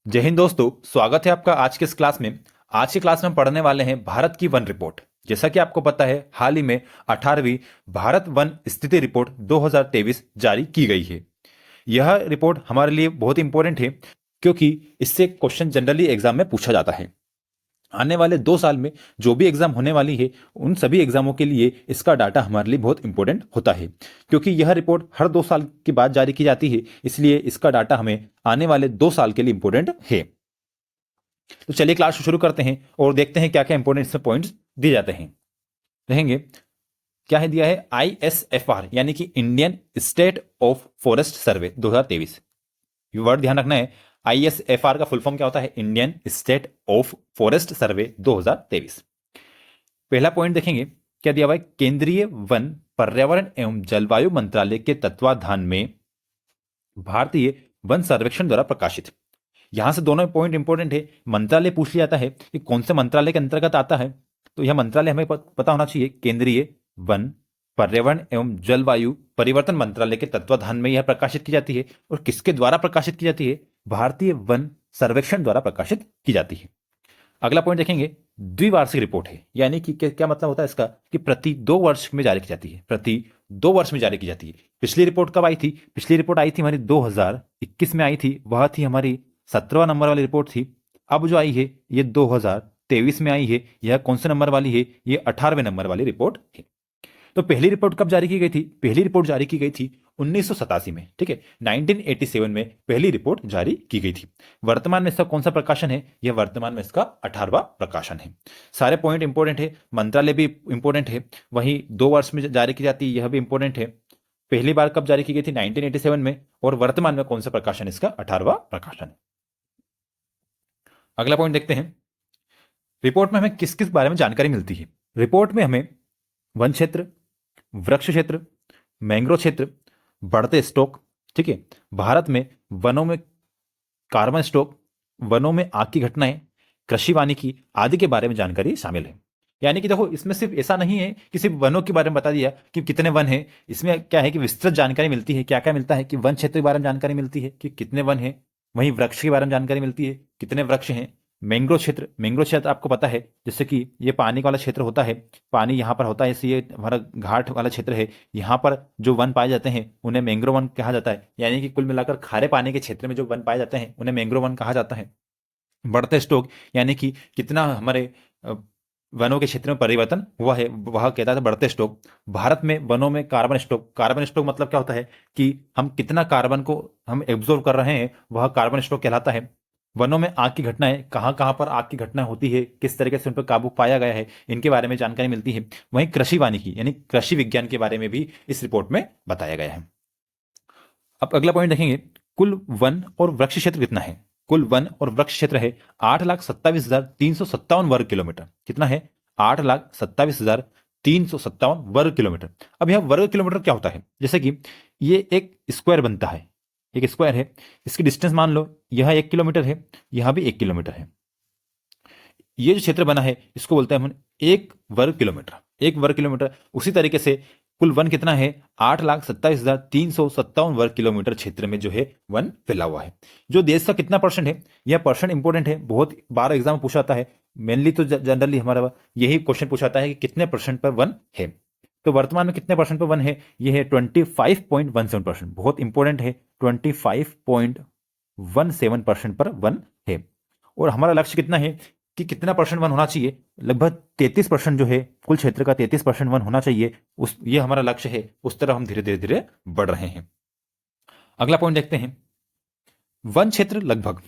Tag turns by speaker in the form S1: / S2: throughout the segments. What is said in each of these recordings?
S1: जय हिंद दोस्तों, स्वागत है आपका आज के इस क्लास में। आज की क्लास में हम पढ़ने वाले हैं भारत की वन रिपोर्ट। जैसा कि आपको पता है, हाल ही में 18वीं भारत वन स्थिति रिपोर्ट 2023 जारी की गई है। यह रिपोर्ट हमारे लिए बहुत इंपॉर्टेंट है क्योंकि इससे क्वेश्चन जनरली एग्जाम में पूछा जाता है। आने वाले 2 साल में जो भी एग्जाम होने वाली है, उन सभी एग्जामों के लिए इसका डाटा हमारे लिए बहुत इंपॉर्टेंट होता है। क्योंकि यह रिपोर्ट हर 2 साल के बाद जारी की जाती है, इसलिए इसका डाटा हमें आने वाले 2 साल के लिए इंपॉर्टेंट है। तो चलिए क्लास शुरू करते हैं और देखते हैं क्या क्या इंपॉर्टेंट इसमें पॉइंट्स दिए जाते हैं रहेंगे। क्या है दिया है? ISFR यानी कि Indian state of forest survey 2023। ये वर्ड ध्यान रखना है। ISFR का फुल फॉर्म क्या होता है? Indian state of forest survey 2023। पहला पॉइंट देखेंगे, क्या दिया हुआ है? केंद्रीय वन पर्यावरण एवं जलवायु मंत्रालय के तत्वाधान में भारतीय वन सर्वेक्षण द्वारा प्रकाशित। यहां से दोनों पॉइंट इंपॉर्टेंट है। मंत्रालय पूछ लिया जाता है कि कौन से मंत्रालय के अंतर्गत आता है, तो यह मंत्रालय हमें पता होना चाहिए। केंद्रीय वन पर्यावरण एवं जलवायु परिवर्तन मंत्रालय के तत्वाधान में यह प्रकाशित की जाती है। और किसके द्वारा प्रकाशित की जाती है? भारतीय वन सर्वेक्षण द्वारा प्रकाशित की जाती है। अगला पॉइंट देखेंगे, द्विवार्षिक रिपोर्ट है। यानी कि क्या मतलब होता है इसका? कि प्रति 2 वर्ष में जारी की जाती है। प्रति 2 वर्ष में जारी की जाती है। पिछली रिपोर्ट कब आई थी? पिछली रिपोर्ट आई थी हमारी 2021 में आई थी। वह थी हमारी 17वां नंबर वाली रिपोर्ट थी। अब जो आई है ये 2023 में आई है। यह कौन से नंबर वाली है? ये 18वें नंबर वाली रिपोर्ट है। तो पहली रिपोर्ट कब जारी की गई थी? पहली रिपोर्ट जारी की गई थी 1987 में। ठीक है, 1987 में पहली रिपोर्ट जारी की गई थी। वर्तमान में इसका कौन सा प्रकाशन है? यह वर्तमान में इसका 18वां प्रकाशन है। सारे पॉइंट इंपॉर्टेंट है। मंत्रालय भी इंपॉर्टेंट है। वहीं 2 वर्ष में जारी की जाती है, यह भी इंपॉर्टेंट है। पहली बार कब जारी की गई थी? 1987 में। और वर्तमान में कौन सा प्रकाशन? इसका 18वां प्रकाशन है। अगला पॉइंट देखते हैं, रिपोर्ट में हमें किस किस बारे में जानकारी मिलती है। रिपोर्ट में हमें वन क्षेत्र, वृक्ष क्षेत्र, मैंग्रोव क्षेत्र, बढ़ते स्टॉक, ठीक है, भारत में वनों में कार्बन स्टॉक, वनों में आग की घटनाएं, कृषि वानिकी आदि के बारे में जानकारी शामिल है। यानी कि देखो, इसमें सिर्फ ऐसा नहीं है कि सिर्फ वनों के बारे में बता दिया कि कितने वन है। इसमें क्या है कि विस्तृत जानकारी मिलती है। क्या क्या मिलता है? कि वन क्षेत्र के बारे में जानकारी मिलती है कि कितने वन है। वहीं वृक्ष के बारे में जानकारी मिलती है, कितने वृक्ष हैं। मैंग्रोव क्षेत्र आपको पता है, जैसे कि ये पानी वाला क्षेत्र होता है। पानी यहाँ पर होता है, इसलिए ये हमारा घाट वाला क्षेत्र है। यहाँ पर जो वन पाए जाते हैं उन्हें मैंग्रोव वन कहा जाता है। यानी कि कुल मिलाकर खारे पानी के क्षेत्र में जो वन पाए जाते हैं उन्हें मैंग्रोव वन कहा जाता है। बढ़ते स्टॉक यानी कि कितना हमारे वनों के क्षेत्र में परिवर्तन हुआ है, वह कहता है बढ़ते स्टॉक। भारत में वनों में कार्बन स्टॉक मतलब क्या होता है? कि हम कितना कार्बन को हम एब्जॉर्व कर रहे हैं, वह कार्बन स्टॉक कहलाता है। वनों में आग की घटनाएं, कहाँ कहाँ पर आग की घटना होती है, किस तरीके से उन पर काबू पाया गया है, इनके बारे में जानकारी मिलती है। वहीं कृषि वानिकी यानी कृषि विज्ञान के बारे में भी इस रिपोर्ट में बताया गया है। अब अगला पॉइंट देखेंगे, कुल वन और वृक्ष क्षेत्र कितना है। कुल वन और वृक्ष क्षेत्र है 8,27,357 वर्ग किलोमीटर। कितना है? 8,27,357 वर्ग किलोमीटर। अब यह वर्ग किलोमीटर क्या होता है? जैसे कि ये एक स्क्वायर बनता है, एक स्क्वायर है। इसकी डिस्टेंस मान लो यह 1 किलोमीटर है, यहां भी 1 किलोमीटर है। ये जो क्षेत्र बना है इसको बोलते हैं हम 1 वर्ग किलोमीटर। 1 वर्ग किलोमीटर। उसी तरीके से कुल वन कितना है? 8,27,357 वर्ग किलोमीटर क्षेत्र में जो है वन फैला हुआ है। जो देश का कितना परसेंट है, यह परसेंट इंपॉर्टेंट है। बहुत बार एग्जाम पूछा जाता है। मेनली तो जनरली हमारा यही क्वेश्चन पूछा जाता है कि कितने परसेंट पर वन है। तो वर्तमान में कितने परसेंट पर वन है? ये है 25.17%। बहुत इंपॉर्टेंट है, 25.17% पर वन है। और हमारा लक्ष्य कितना है कि कितना परसेंट वन होना चाहिए? लगभग 33% जो है, कुल क्षेत्र का 33% वन होना चाहिए। ये हमारा लक्ष्य है। उस तरफ हम धीरे धीरे धीरे बढ़ रहे हैं। अगला पॉइंट देखते हैं, वन क्षेत्र लगभग,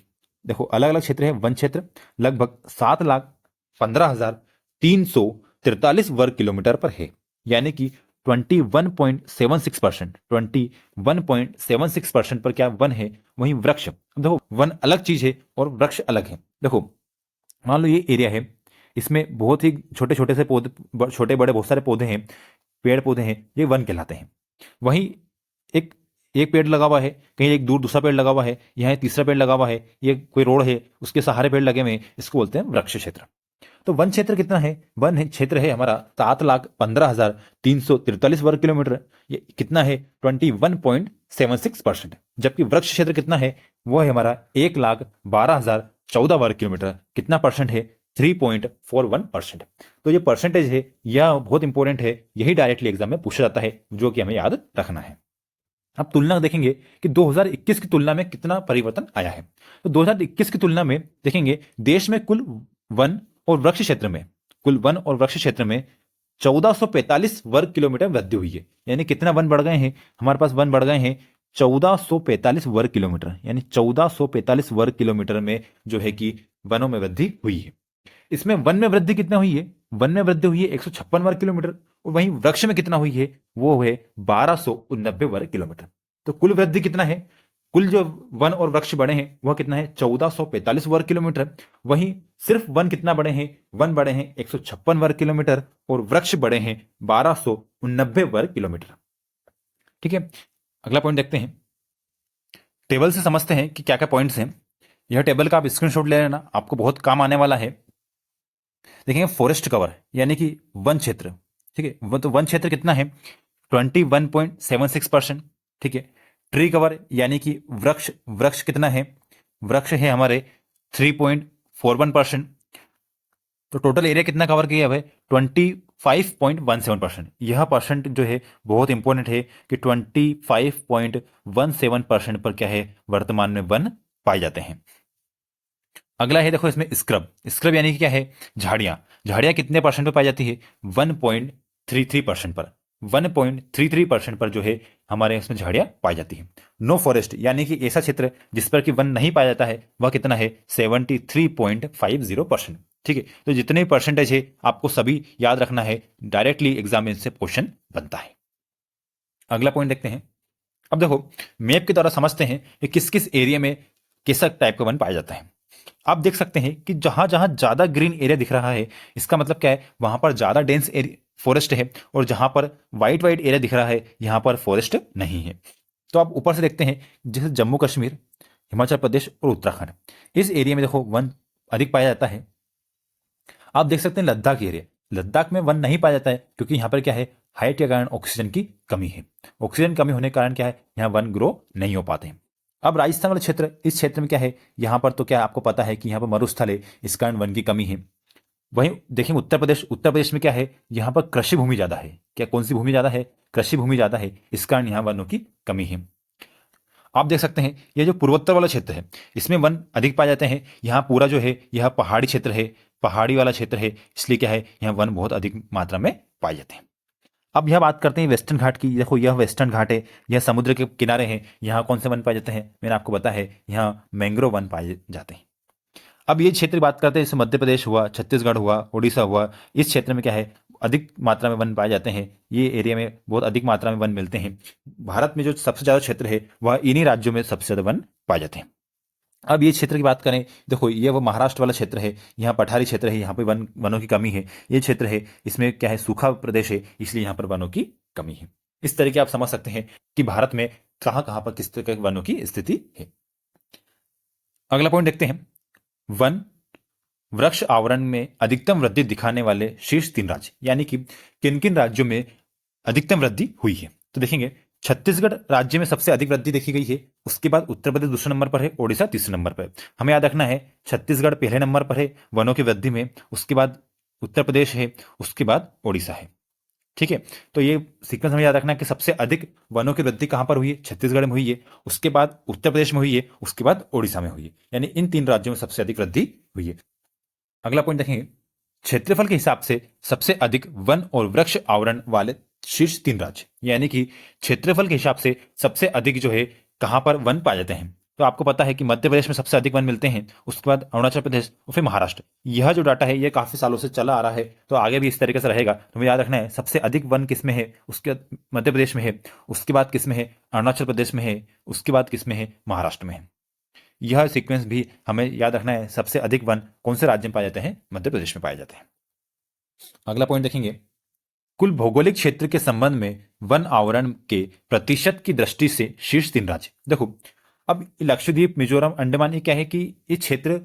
S1: देखो अलग अलग क्षेत्र है। वन क्षेत्र लगभग 7,15,343 वर्ग किलोमीटर पर है। यानी कि 21.76%, 21.76% पर क्या वन है। वहीं वृक्ष, देखो वन अलग चीज है और वृक्ष अलग है। देखो मान लो ये एरिया है, इसमें बहुत ही छोटे छोटे से पौधे, छोटे बड़े बहुत सारे पौधे हैं, पेड़ पौधे हैं, ये वन कहलाते हैं। वहीं एक एक पेड़ लगा हुआ है, कहीं एक दूर दूसरा पेड़ लगा हुआ है, यहाँ तीसरा पेड़ लगा हुआ है, ये कोई रोड है उसके सहारे पेड़ लगे हुए हैं, इसको बोलते हैं वृक्ष क्षेत्र। तो वन क्षेत्र कितना है? क्षेत्र है हमारा 7,15,343 वर्ग किलोमीटर। ये कितना है? 21.76%। जबकि वृक्ष क्षेत्र कितना है? वो है हमारा 1,12,014 वर्ग किलोमीटर। कितना परसेंट है? 3.41%। तो ये परसेंटेज है, यह बहुत इंपॉर्टेंट है, यही डायरेक्टली एग्जाम में पूछा जाता है, जो कि हमें याद रखना है। अब तुलना देखेंगे कि 2021 की तुलना में कितना परिवर्तन आया है। तो 2021 की तुलना में देखेंगे देश में कुल वन और वृक्ष क्षेत्र में 1445 वर्ग किलोमीटर वृद्धि हुई है। यानी कितना वन बढ़ गए हैं? हमारे पास वन बढ़ गए हैं 1445 वर्ग किलोमीटर। यानी 1445 वर्ग किलोमीटर में जो है कि वनों में वृद्धि हुई है। इसमें वन में वृद्धि कितना हुई है? वन में वृद्धि हुई है 156 वर्ग किलोमीटर। और वहीं वृक्ष में कितना हुई है? वो है 1289 वर्ग किलोमीटर। तो कुल वृद्धि कितना है? कुल जो वन और वृक्ष बढ़े हैं वह कितना है? 1445 वर्ग किलोमीटर। वहीं सिर्फ वन कितना बढ़े हैं? वन बढ़े हैं 156 वर्ग किलोमीटर और वृक्ष बढ़े हैं 1289 वर्ग किलोमीटर। ठीक है, अगला पॉइंट देखते हैं। टेबल से समझते हैं कि क्या क्या पॉइंट्स हैं। यह टेबल का आप स्क्रीनशॉट ले लेना, आपको बहुत काम आने वाला है। देखेंगे फॉरेस्ट कवर यानी कि वन क्षेत्र। ठीक है, वो तो वन क्षेत्र कितना है? 21.76%। ठीक है, ट्री कवर यानी कि वृक्ष कितना है? वृक्ष है हमारे 3.41%। तो टोटल एरिया कितना कवर किया है? 25.17%। यह परसेंट जो है बहुत इंपॉर्टेंट है कि 25.17% पर क्या है? वर्तमान में वन पाए जाते हैं। अगला है देखो इसमें स्क्रब यानी कि क्या है? झाड़ियां कितने परसेंट पर पाई जाती है? 1.33% पर। 1.33% पर जो है हमारे इसमें झाड़ियां पाई जाती है। नो फॉरेस्ट यानी कि ऐसा क्षेत्र जिस पर कि वन नहीं पाया जाता है वह कितना है? 73.50%। ठीक है, तो जितने परसेंटेज है आपको सभी याद रखना है, डायरेक्टली एग्जाम में से क्वेश्चन बनता है। अगला पॉइंट देखते हैं। अब देखो मैप के द्वारा समझते हैं कि किस किस एरिया में कैसा टाइप का वन पाया जाता है। आप देख सकते हैं कि जहां जहां ज्यादा ग्रीन एरिया दिख रहा है इसका मतलब क्या है? वहां पर ज्यादा डेंस फॉरेस्ट है, और जहां पर वाइट एरिया दिख रहा है यहां पर फॉरेस्ट नहीं है। तो आप ऊपर से देखते हैं जैसे जम्मू कश्मीर, हिमाचल प्रदेश और उत्तराखंड, इस एरिया में देखो वन अधिक पाया जाता है। आप देख सकते हैं लद्दाख एरिया, लद्दाख में वन नहीं पाया जाता है क्योंकि यहाँ पर क्या है? हाइट के कारण ऑक्सीजन की कमी है। ऑक्सीजन कमी होने के कारण क्या है? यहाँ वन ग्रो नहीं हो पाते हैं। अब राजस्थान वाला क्षेत्र, इस क्षेत्र में क्या है? यहाँ पर तो क्या आपको पता है कि यहाँ पर मरुस्थल है, इस कारण वन की कमी है। वहीं देखेंगे उत्तर प्रदेश में क्या है? यहाँ पर कृषि भूमि ज्यादा है। क्या कौन सी भूमि ज्यादा है? कृषि भूमि ज्यादा है, इस कारण यहाँ वनों की कमी है। आप देख सकते हैं ये जो पूर्वोत्तर वाला क्षेत्र है इसमें वन अधिक पाए जाते हैं। यहाँ पूरा जो है यह पहाड़ी क्षेत्र है, पहाड़ी वाला क्षेत्र है, इसलिए क्या है? यहाँ वन बहुत अधिक मात्रा में पाए जाते हैं। अब यह बात करते हैं वेस्टर्न घाट की। देखो यह वेस्टर्न घाट है, यह समुद्र के किनारे है, यहाँ कौन से वन पाए जाते हैं? मैंने आपको बताया है यहाँ मैंग्रोव वन पाए जाते हैं। अब ये क्षेत्र की बात करते हैं, जैसे मध्य प्रदेश हुआ, छत्तीसगढ़ हुआ, उड़ीसा हुआ, इस क्षेत्र में क्या है? अधिक मात्रा में वन पाए जाते हैं। ये एरिया में बहुत अधिक मात्रा में वन मिलते हैं। भारत में जो सबसे ज्यादा क्षेत्र है वह इन्हीं राज्यों में सबसे ज्यादा वन पाए जाते हैं। अब ये क्षेत्र की बात करें, देखो ये वो महाराष्ट्र वाला क्षेत्र है, यहाँ पठारी क्षेत्र है, यहाँ पे वनों की कमी है। ये क्षेत्र है, इसमें क्या है? सूखा प्रदेश है, इसलिए यहाँ पर वनों की कमी है। इस तरीके आप समझ सकते हैं कि भारत में कहां कहां पर किस तरह के वनों की स्थिति है। अगला पॉइंट देखते हैं। वन वृक्ष आवरण में अधिकतम वृद्धि दिखाने वाले शीर्ष 3 राज्य, यानी कि किन किन राज्यों में अधिकतम वृद्धि हुई है। तो देखेंगे छत्तीसगढ़ राज्य में सबसे अधिक वृद्धि देखी गई है, उसके बाद उत्तर प्रदेश दूसरे नंबर पर है, ओडिशा तीसरे नंबर पर। हमें याद रखना है छत्तीसगढ़ पहले नंबर पर है वनों की वृद्धि में, उसके बाद उत्तर प्रदेश है, उसके बाद ओडिशा है। ठीक है, तो ये सीक्वेंस हमें याद रखना है कि सबसे अधिक वनों की वृद्धि कहां पर हुई है? छत्तीसगढ़ में हुई है, उसके बाद उत्तर प्रदेश में हुई है, उसके बाद ओडिशा में हुई है। यानी इन 3 राज्यों में सबसे अधिक वृद्धि हुई है। अगला पॉइंट देखेंगे, क्षेत्रफल के हिसाब से सबसे अधिक वन और वृक्ष आवरण वाले शीर्ष 3 राज्य, यानी कि क्षेत्रफल के हिसाब से सबसे अधिक जो है कहां पर वन पाए जाते हैं। तो आपको पता है कि मध्य प्रदेश में सबसे अधिक वन मिलते हैं, उसके बाद अरुणाचल प्रदेश और फिर महाराष्ट्र। यह जो डाटा है यह काफी सालों से चला आ रहा है, तो आगे भी इस तरीके से रहेगा। तो हमें याद रखना है सबसे अधिक वन किस में है? उसके बाद मध्य प्रदेश में है, उसके बाद किस में है? अरुणाचल प्रदेश में है, उसके बाद किस में है? महाराष्ट्र में है। यह सीक्वेंस भी हमें याद रखना है। सबसे अधिक वन कौन से राज्य में पाए जाते हैं? मध्य प्रदेश में पाए जाते हैं। अगला पॉइंट देखेंगे, कुल भौगोलिक क्षेत्र के संबंध में वन आवरण के प्रतिशत की दृष्टि से शीर्ष 3 राज्य। देखो अब लक्षद्वीप, मिजोरम, अंडमान, ये क्या है कि ये क्षेत्र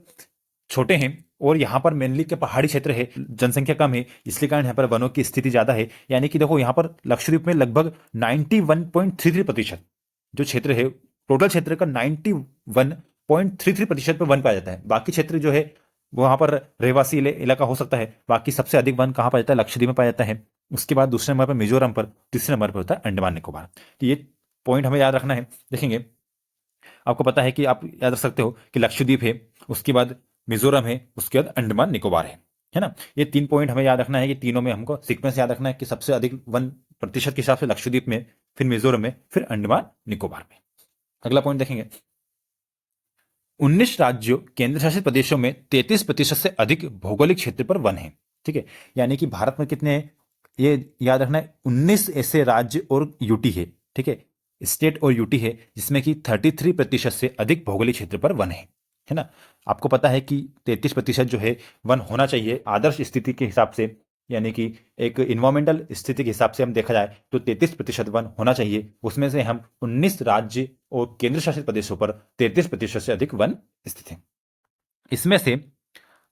S1: छोटे हैं और यहाँ पर मेनली के पहाड़ी क्षेत्र है, जनसंख्या कम है, इसलिए कारण यहाँ पर वनों की स्थिति ज्यादा है। यानी कि देखो यहाँ पर लक्षद्वीप में लगभग 91.33% जो क्षेत्र है, टोटल क्षेत्र का 91.33% पर वन पाया जाता है। बाकी क्षेत्र जो है वो वहाँ पर रहवासी इलाका हो सकता है। बाकी सबसे अधिक वन कहाँ पाया जाता है? लक्षद्वीप में पाया जाता है। उसके बाद दूसरे नंबर पर मिजोरम पर, तीसरे नंबर पर होता है अंडमान निकोबार। तो ये पॉइंट हमें याद रखना है। देखेंगे, आपको पता है कि आप याद रख सकते हो कि लक्षद्वीप है, उसके बाद मिजोरम है, उसके बाद अंडमान निकोबार है ना। ये 3 पॉइंट हमें याद रखना है कि तीनों में हमको सीक्वेंस याद रखना है कि सबसे अधिक वन प्रतिशत के हिसाब से लक्षद्वीप में, फिर मिजोरम में, फिर अंडमान निकोबार में। अगला पॉइंट देखेंगे, 19 राज्यों केंद्र शासित प्रदेशों में 33% से अधिक भौगोलिक क्षेत्र पर वन है। ठीक है, यानी कि भारत में कितने हैं ये याद रखना है, 19 ऐसे राज्य और यूटी है। ठीक है, स्टेट और यूटी है, जिसमें कि 33% से अधिक भौगोलिक क्षेत्र पर वन है ना। आपको पता है कि 33% जो है वन होना चाहिए आदर्श स्थिति के हिसाब से, यानी कि एक इन्वायरमेंटल स्थिति के हिसाब से हम देखा जाए तो 33% वन होना चाहिए। उसमें से हम 19 राज्य और केंद्र शासित प्रदेशों पर 33% से अधिक वन स्थित हैं। इसमें से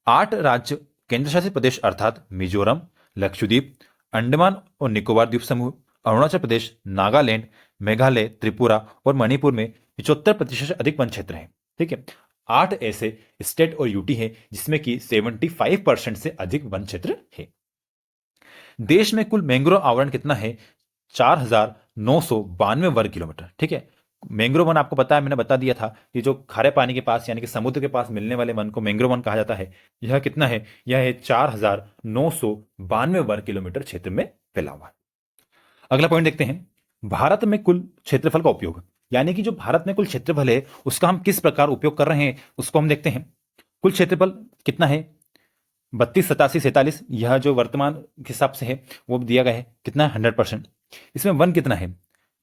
S1: 8 राज्य केंद्र शासित प्रदेश अर्थात मिजोरम, लक्षद्वीप, अंडमान और निकोबार द्वीप समूह, अरुणाचल प्रदेश, नागालैंड, मेघालय, त्रिपुरा और मणिपुर में 75% से अधिक वन क्षेत्र हैं। ठीक है, 8 ऐसे स्टेट और यूटी हैं जिसमें कि 75% से अधिक वन क्षेत्र है। देश में कुल मैंग्रोव आवरण कितना है? 4,992 वर्ग किलोमीटर। ठीक है, मैंग्रोव वन आपको पता है, मैंने बता दिया था कि जो खारे पानी के पास यानी कि समुद्र के पास मिलने वाले वन को मैंग्रोव वन कहा जाता है। यह कितना है? यह है 4,992 वर्ग किलोमीटर क्षेत्र में फैला हुआ। अगला पॉइंट देखते हैं, भारत में कुल क्षेत्रफल का उपयोग, यानी कि जो भारत में कुल क्षेत्रफल है उसका हम किस प्रकार उपयोग कर रहे हैं उसको हम देखते हैं। कुल क्षेत्रफल कितना है? 32, 87, 47, यह जो वर्तमान के हिसाब से है वो दिया गया है। कितना? 100%। इसमें वन कितना है?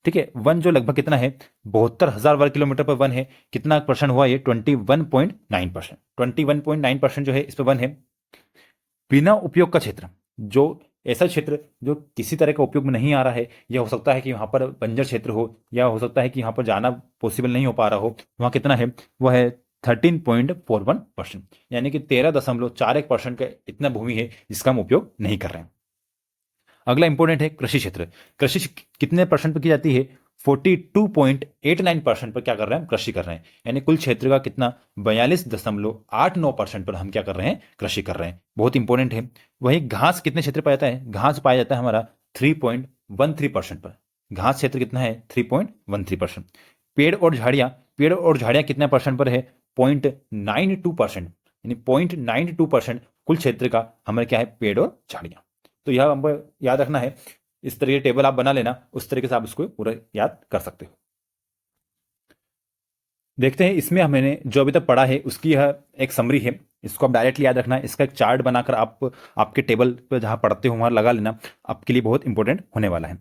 S1: ठीक है, वन जो लगभग कितना है? 72,000 वर्ग किलोमीटर पर वन है। कितना परसेंट हुआ ये? 21.9%। 21.9% जो है इस पर वन है। बिना उपयोग का क्षेत्र, जो ऐसा क्षेत्र जो किसी तरह का उपयोग में नहीं आ रहा है, यह हो सकता है कि वहां पर बंजर क्षेत्र हो, या हो सकता है कि वहां पर जाना पॉसिबल नहीं हो पा रहा हो, वहां कितना है? वह है 13.41%, यानी कि 13.41% का इतना भूमि है जिसका हम उपयोग नहीं कर रहे हैं। अगला इंपॉर्टेंट है कृषि क्षेत्र। कृषि कितने परसेंट पर की जाती है? 42.89% पर क्या कर रहे हैं? हम कृषि कर रहे हैं। यानी कुल क्षेत्र का कितना? 42.89% पर हम क्या कर रहे हैं? कृषि कर रहे हैं। बहुत इंपॉर्टेंट है। वहीं घास कितने क्षेत्र पाया जाता है? घास पाया जाता है हमारा 3.13% पर। घास क्षेत्र कितना है? 3.13%। पेड़ और झाड़ियां कितने परसेंट पर है? 0.92%, यानी 0.92% कुल क्षेत्र का हमारे क्या है? पेड़ और झाड़ियां। तो यह हमको याद रखना है। इस तरह के टेबल आप बना लेना, उस तरीके से आप इसको पूरा याद कर सकते हो। देखते हैं इसमें हमने जो अभी तक पढ़ा है उसकी यह एक समरी है, इसको आप डायरेक्टली याद रखना है। इसका एक चार्ट बनाकर आप आपके टेबल पर जहां पढ़ते हो वहां लगा लेना, आपके लिए बहुत इंपॉर्टेंट होने वाला है।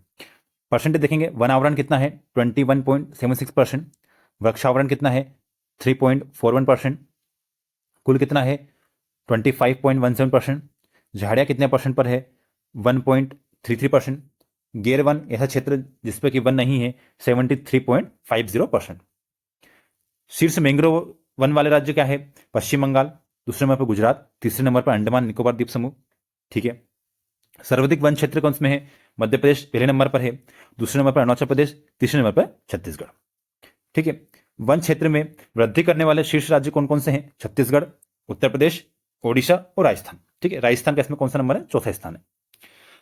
S1: परसेंटेज देखेंगे, वन आवरण कितना है? 21.76%। वृक्षावरण कितना है? 3.41%। कुल कितना है? 25.17%। झाड़ियाँ कितने परसेंट पर है? 1.33%। गैर वन ऐसा क्षेत्र जिसपे कि वन नहीं है, 73.50%। शीर्ष मैंग्रोव वन वाले राज्य क्या है? पश्चिम बंगाल, दूसरे नंबर पर गुजरात, तीसरे नंबर पर अंडमान निकोबार द्वीप समूह। ठीक है, सर्वाधिक वन क्षेत्र कौन में है? मध्य प्रदेश पहले नंबर पर है, दूसरे नंबर पर अरुणाचल प्रदेश, तीसरे नंबर पर छत्तीसगढ़। ठीक है, वन क्षेत्र में वृद्धि करने वाले शीर्ष राज्य कौन कौन से हैं? छत्तीसगढ़, उत्तर प्रदेश, ओडिशा और राजस्थान। ठीक है, राजस्थान का इसमें कौन सा नंबर है? चौथा स्थान है।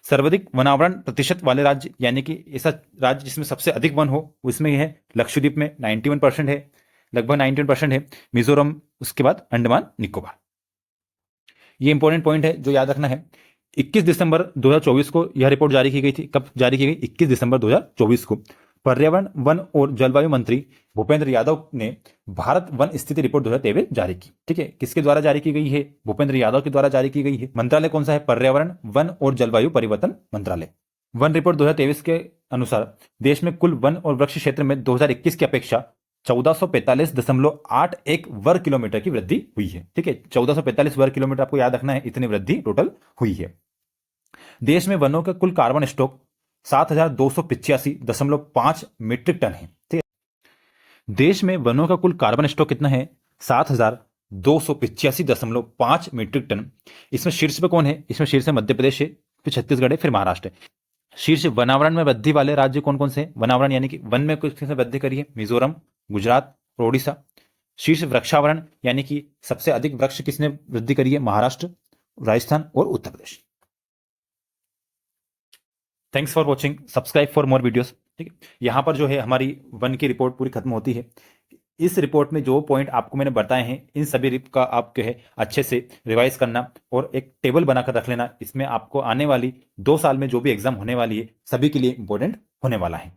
S1: सर्वाधिक वनावरण प्रतिशत वाले राज्य, यानी कि ऐसा राज्य जिसमें सबसे अधिक वन हो, उसमें है लक्षद्वीप में 91% है, लगभग 91% है। मिजोरम, उसके बाद अंडमान निकोबार। ये इंपॉर्टेंट पॉइंट है जो याद रखना है। 21 दिसंबर 2024 को यह रिपोर्ट जारी की गई थी। कब जारी की गई? 21 दिसंबर 2024 को। पर्यावरण, वन और जलवायु मंत्री भूपेंद्र यादव ने भारत वन स्थिति रिपोर्ट 2023 जारी की। ठीक है, किसके द्वारा जारी की गई है? भूपेंद्र यादव के द्वारा जारी की गई है। मंत्रालय कौन सा है? पर्यावरण, वन और जलवायु परिवर्तन मंत्रालय। वन रिपोर्ट 2023 के अनुसार देश में कुल वन और वृक्ष क्षेत्र में 2021 की अपेक्षा 1445.81 वर्ग किलोमीटर की वृद्धि हुई है। ठीक है, 1445 वर्ग किलोमीटर आपको याद रखना है, इतनी वृद्धि टोटल हुई है। देश में वनों का कुल कार्बन स्टॉक 7,285.5 मीट्रिक टन है। ठीक है, देश में वनों का कुल कार्बन स्टॉक कितना है? 7,285 285.5 मीट्रिक टन। इसमें शीर्ष पे कौन है? इसमें शीर्ष है मध्य प्रदेश है, फिर छत्तीसगढ़ है, फिर महाराष्ट्र है। शीर्ष वनावरण में वृद्धि वाले राज्य कौन कौन से हैं? वनावरण यानी कि वन में किसने वृद्धि करी है? मिजोरम, गुजरात और ओडिशा। शीर्ष वृक्षावरण यानी कि सबसे अधिक वृक्ष किसने वृद्धि करी है? महाराष्ट्र, राजस्थान और Uttar Pradesh. Thanks for watching, subscribe for more videos. ठीक है, यहाँ पर जो है हमारी वन की रिपोर्ट पूरी खत्म होती है। इस रिपोर्ट में जो पॉइंट आपको मैंने बताए हैं, इन सभी रिप का आप जो है अच्छे से रिवाइज करना और एक टेबल बनाकर रख लेना। इसमें आपको आने वाली 2 साल में जो भी एग्जाम होने वाली है, सभी के लिए इंपॉर्टेंट होने वाला है।